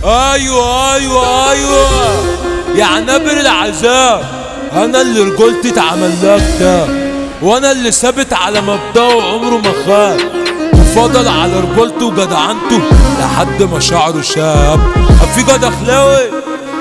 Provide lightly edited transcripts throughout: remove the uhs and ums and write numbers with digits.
ايوه ايوه ايوه يا عنابر العذاب، انا اللي رجولتي اتعمل لك ده، وانا اللي ثابت على مبدأه وعمره ما خاب، وفضل على رجولته وجدعنته لحد ما شعره شاب. في جد اخلاوي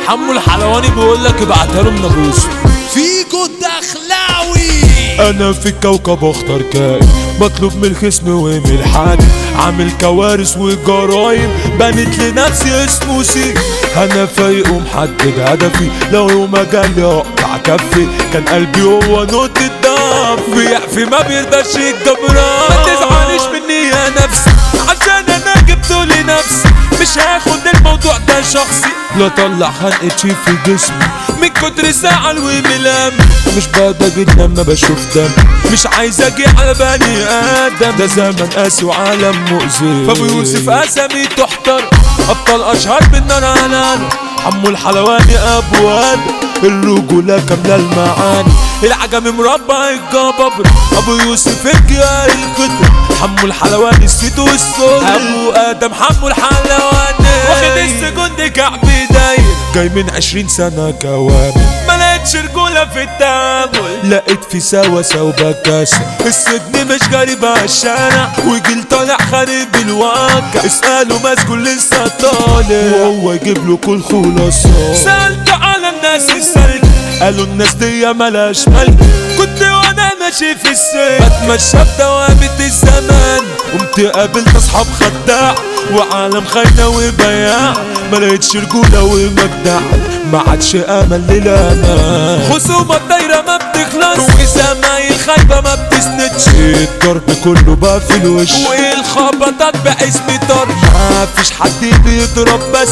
حمو الحلواني بيقول لك ابعتها له من ابوسه. فيجو الدخلاوي انا في الكوكب اخطر كائن، مطلوب من الخصم ومن الحاج، عامل كوارث وجرايم بنت لنفسي اسمه سي. انا فايق ومحدد هدفي، لو يوم جالي اقطع كفي، كان قلبي هو نقطة الضعف، بيعفي ما بيرضاش الجبران. ما تزعليش مني يا نفسي عشان انا جبته لنفسي، مش هاخد الموضوع ده شخصي، لا طلع خنقتي في جسمي من كتر زعل وملام، مش بقدر لما بشوف دم، مش عايز اجي على بني ادم، ده زمن قاسي وعالم مؤذي، فابو يوسف اسامي تحتر، ابطال اشهر من نار على نار، حمو الحلواني ابو ادم، الرجولة كاملة المعاني، العجم مربع الجبابرة، ابو يوسف الجياء القطر، حمو الحلواني السيت والسول، ابو ادم حمو الحلواني، واخد السجون دي كعب داير، جاي من 20 سنة كوامل، ما لقيتش رجولة في التعامل، لقيت في سواسة وبكاسة، السجن مش غريب على الشارع، وجيل طالع خارب الواقع، اسأله مسجون لسه طالع، وهو يجيب له كل خلاصة. سألت على الناس السالكة، قالوا الناس دي ملاش ملك، كنت وانا ماشي في السجن بتمشى بدوامة الزمان، قمت قابلت اصحاب خداع وعالم خاينة وبياع، ما لقيتش رجولة ومجدع، ما عادش امل للامان، خصومة دايرة ما بتخلص، وزمايل خايبة ما بتسندش، الضرب كله بقى في الوش، والخبطات باسمي طرش، ما فيش حد بيضرب بس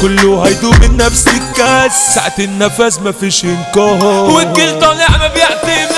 كله هيدوب من نفس الكاس، ساعة النفس ما فيش انكار، والجيل طالع ما بيعتمد،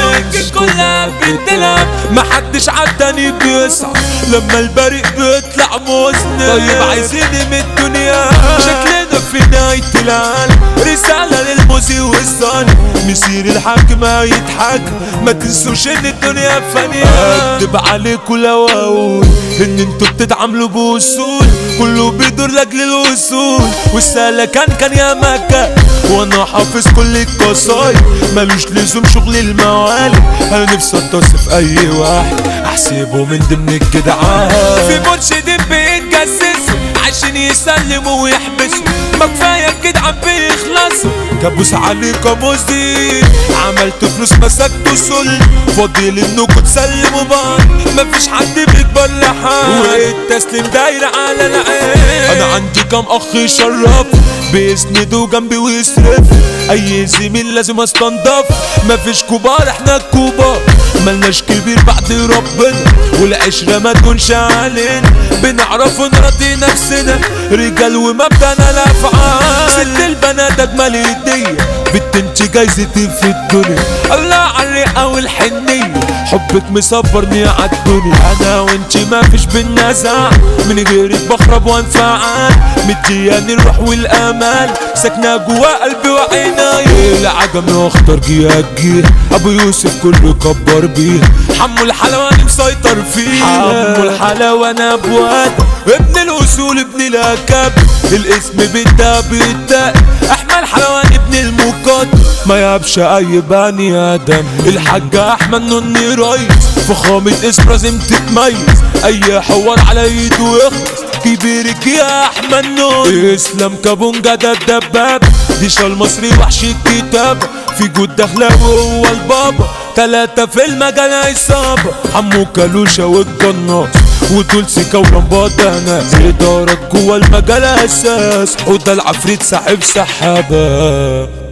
والجيل كلها بتلعب، ما حدش عالتاني بيصعب، لما البريء بيطلع مذنب، طيب عايزين من الدنيا شكلنا في نهاية العالم، رسالة للمذيع والظالم، مسير الحاكم هيتحاكم، ما تنسوش ان الدنيا فانية، اكدب عليكوا لو اقول ان انتوا بتتعاملوا بوصول، كله بيدور لاجل الوصول، والسلكان كان يا مكان، وانا حافظ كل القصايد، ملوش لزوم شغل الموالد، انا نفسي اتصف اي واحد احسبه من ضمن الجدعان، في مرشدين بيتجسسوا عشان يسلموا ويحبسوا، ما كفايه الجدعان بيخلصوا، كابوس عليك مزيد، عملت فلوس مسكتوا سل، فاضل انكوا تسلموا بعض، مفيش حد بيكبر لحد، والتسليم داير على العين، انا عندي كام اخ يشرف بيسندوا جنبي ويصرف، اي زميل لازم استنضف، مفيش كبار احنا الكبار، ملناش كبير بعد ربنا، والعشرة ما تكونش علينا، بنعرف نرضي نفسنا، رجال ومبدأنا الافعال، ست البنات اجمل هدية، بنت انت جايزتي في الدنيا، الله على الرقة والحنية، حبك مصبرني عالدنيا، انا وانت ما فيش بينا زعل، من غيرك بخرب وانفعل، مدياني الروح والامان، ساكنة جوا قلبي وعيناي، العجم واخطر جيها ابو يوسف كله كبر بيه، حمو الحلواني مسيطر فيه، حمو الحلواني ابو ادم، ابن الاصول ابن الاكاب، الاسم بنتا بيتا، احمد الحلواني ابن المقدم، ما يابش اي بني ادم، الحاج احمد نوني ريس، فخامة اسم لازم تتميز، اي حوار على ايده يخلص، كبيرك يا احمد نور، اسلام كابونجا ده الدباب، ديشا المصري وحش الكتاب، في جود دخلاوي هو البابا، 3 في المجال عصابة، حمو كالوشة والقناص، ودول سكة ولمبات ناس، ادارات جوا المجال اساس، وده العفريت ساحب سحابة.